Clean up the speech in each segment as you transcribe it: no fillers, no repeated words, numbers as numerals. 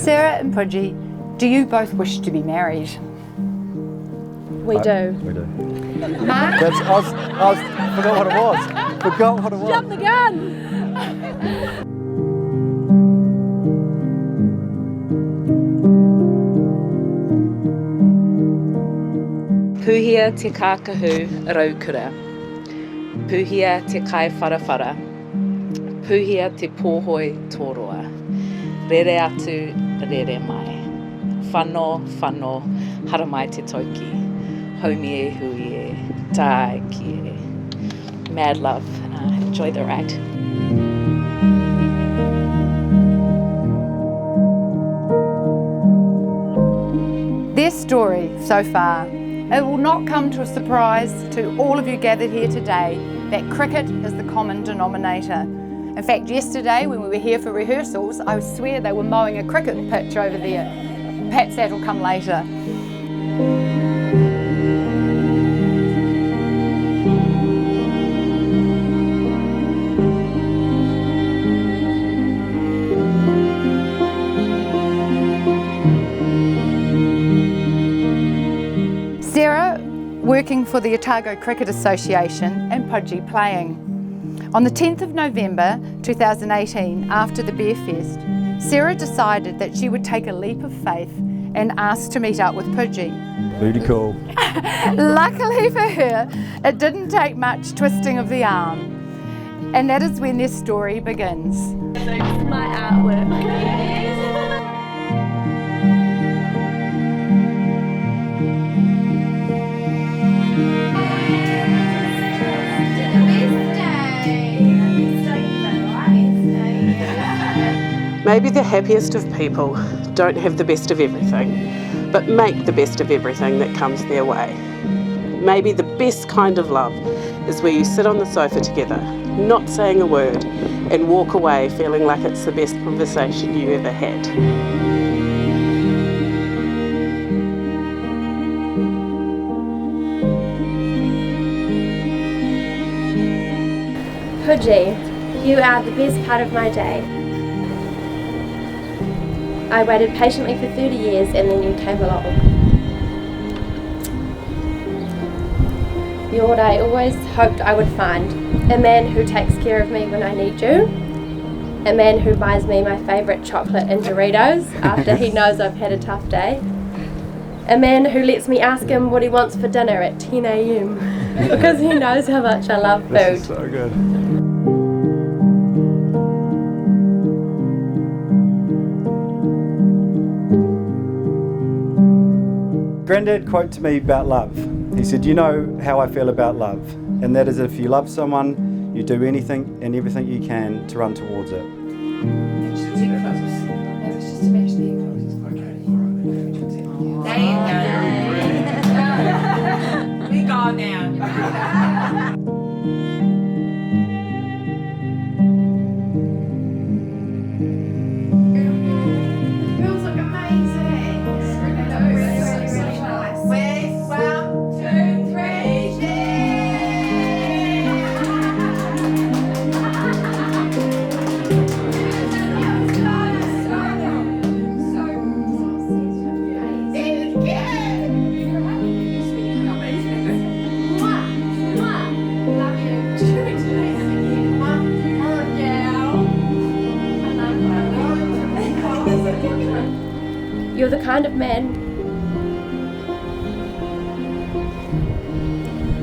Sarah and Pudgy, do you both wish to be married? We do. We do. Mark? Forgot what it was. Jump the gun! Puhia te kākahu raukura. Puhia te kai wharawhara. Puhia te pōhoi tōroa. Rere atu, rere mai. Whano, whano, hara mai te toki. Haumi e hui e, tae ki e. Mad love. Enjoy the ride. Their story so far, it will not come to a surprise to all of you gathered here today that cricket is the common denominator. In fact, yesterday when we were here for rehearsals, I swear they were mowing a cricket pitch over there. Perhaps that'll come later. Sarah working for the Otago Cricket Association and Pudgy playing. On the 10th of November 2018, after the Bear Fest, Sarah decided that she would take a leap of faith and ask to meet up with Pudgy. Booty call. Luckily for her, it didn't take much twisting of the arm. And that is when their story begins. My artwork. Maybe the happiest of people don't have the best of everything, but make the best of everything that comes their way. Maybe the best kind of love is where you sit on the sofa together, not saying a word, and walk away feeling like it's the best conversation you ever had. Pudgy, you are the best part of my day. I waited patiently for 30 years and then you came along. You're what I always hoped I would find. A man who takes care of me when I need you. A man who buys me my favourite chocolate and Doritos after he knows I've had a tough day. A man who lets me ask him what he wants for dinner at 10 a.m. because he knows how much I love food. This is so good. Granddad quote to me about love. He said, "You know how I feel about love, and that is if you love someone, you do anything and everything you can to run towards it." We go now. You're the kind of man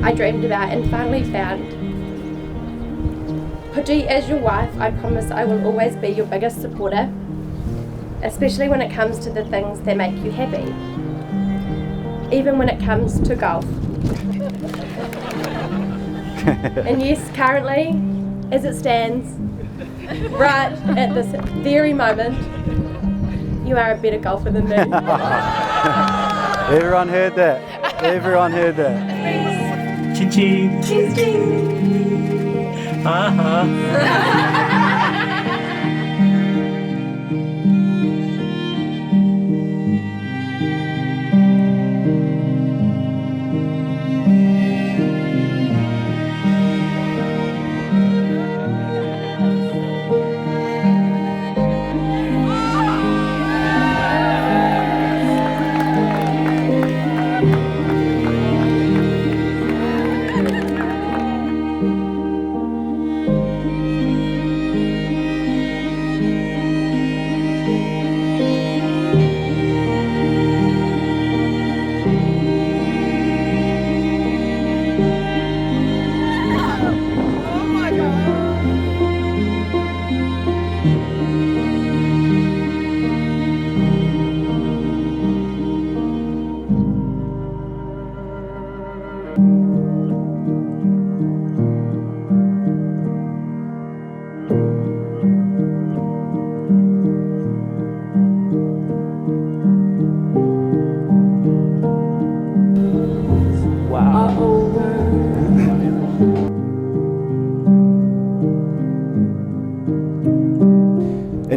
I dreamed about and finally found. Pudgy, as your wife, I promise I will always be your biggest supporter, especially when it comes to the things that make you happy, even when it comes to golf. And yes, currently, as it stands, right at this very moment, you are a better golfer than me. Everyone heard that. Everyone heard that. Chin chin. Cheers, cheers.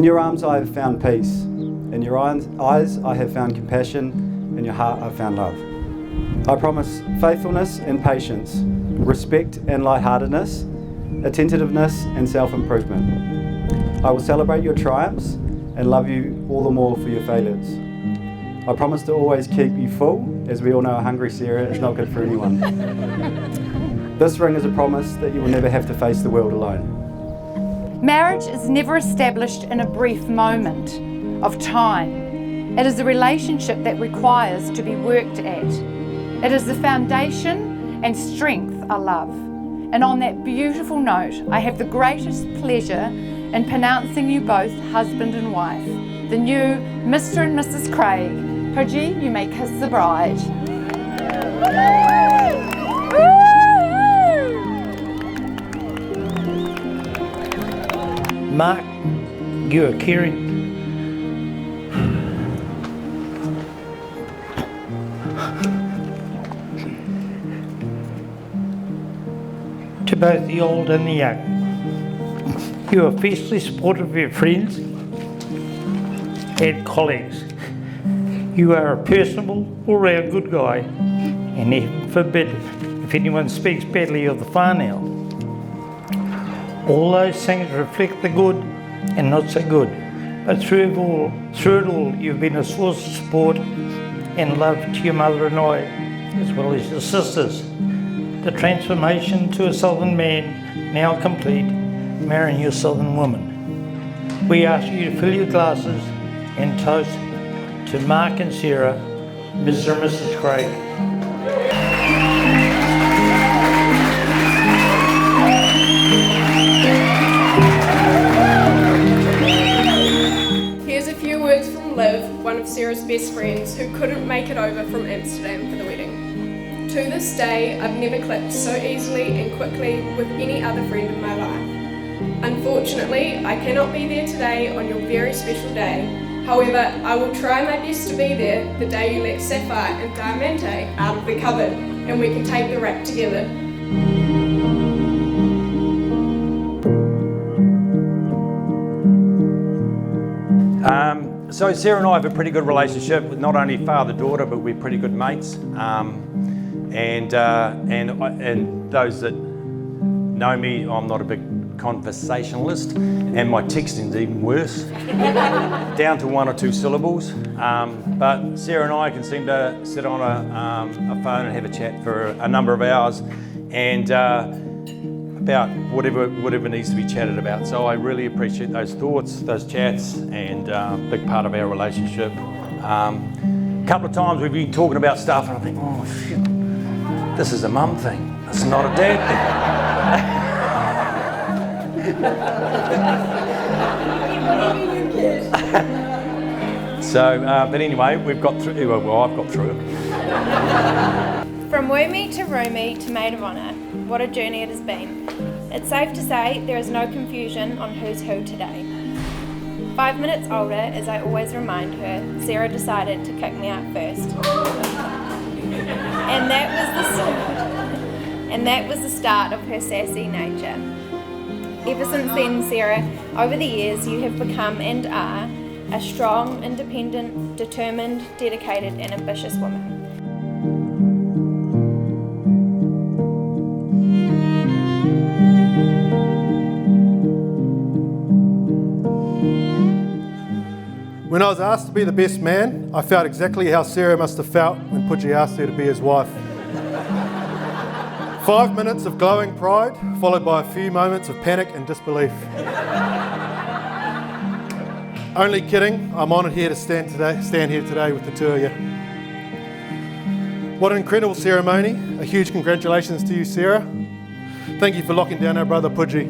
In your arms I have found peace. In your eyes I have found compassion. In your heart I have found love. I promise faithfulness and patience, respect and lightheartedness, attentiveness and self-improvement. I will celebrate your triumphs and love you all the more for your failures. I promise to always keep you full. As we all know, a hungry Sarah is not good for anyone. This ring is a promise that you will never have to face the world alone. Marriage is never established in a brief moment of time. It is a relationship that requires to be worked at. It is the foundation and strength of love. And on that beautiful note, I have the greatest pleasure in pronouncing you both husband and wife, the new Mr. and Mrs. Craig. Pudgy, you may kiss the bride. Mark, you are caring. To both the old and the young, you are fiercely supportive of your friends and colleagues. You are a personable, all-round good guy, and heaven forbid if anyone speaks badly of the whānau. All those things reflect the good and not so good, but through it all, you've been a source of support and love to your mother and I, as well as your sisters. The transformation to a Southern man, now complete, marrying your Southern woman. We ask you to fill your glasses and toast to Mark and Sarah, Mr. and Mrs. Craig. Here's a few words from Liv, one of Sarah's best friends, who couldn't make it over from Amsterdam for the wedding. To this day, I've never clicked so easily and quickly with any other friend in my life. Unfortunately, I cannot be there today on your very special day. However, I will try my best to be there the day you let Sapphire and Diamante out of the cupboard and we can take the wrap together. So Sarah and I have a pretty good relationship with not only father-daughter, but we're pretty good mates. And those that know me, I'm not a big conversationalist, and my texting's even worse, down to 1 or 2 syllables. But Sarah and I can seem to sit on a phone and have a chat for a number of hours, and about whatever needs to be chatted about. So I really appreciate those thoughts, those chats, and a big part of our relationship. A couple of times we've been talking about stuff, and I think, oh shit, this is a mum thing. It's not a dad thing. So, but anyway, we've got through. Well, I've got through it. From Woomi to Roomi to Maid of Honour, what a journey it has been. It's safe to say there is no confusion on who's who today. 5 minutes older, as I always remind her, Sarah decided to kick me out first. And that was the start of her sassy nature. Ever since then, Sarah, over the years you have become and are a strong, independent, determined, dedicated and ambitious woman. When I was asked to be the best man, I felt exactly how Sarah must have felt when Pudgy asked her to be his wife. 5 minutes of glowing pride, followed by a few moments of panic and disbelief. Only kidding, I'm honoured here to stand here today with the two of you. What an incredible ceremony. A huge congratulations to you, Sarah. Thank you for locking down our brother Pudgy.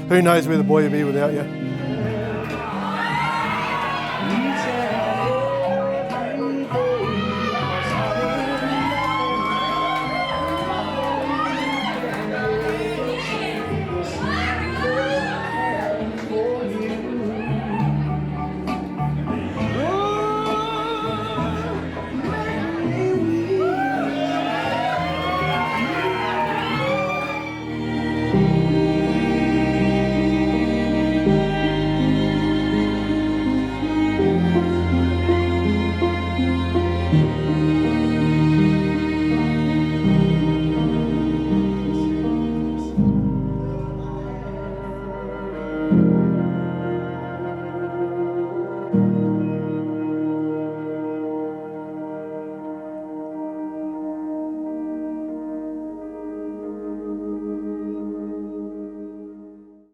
Who knows where the boy would be without you.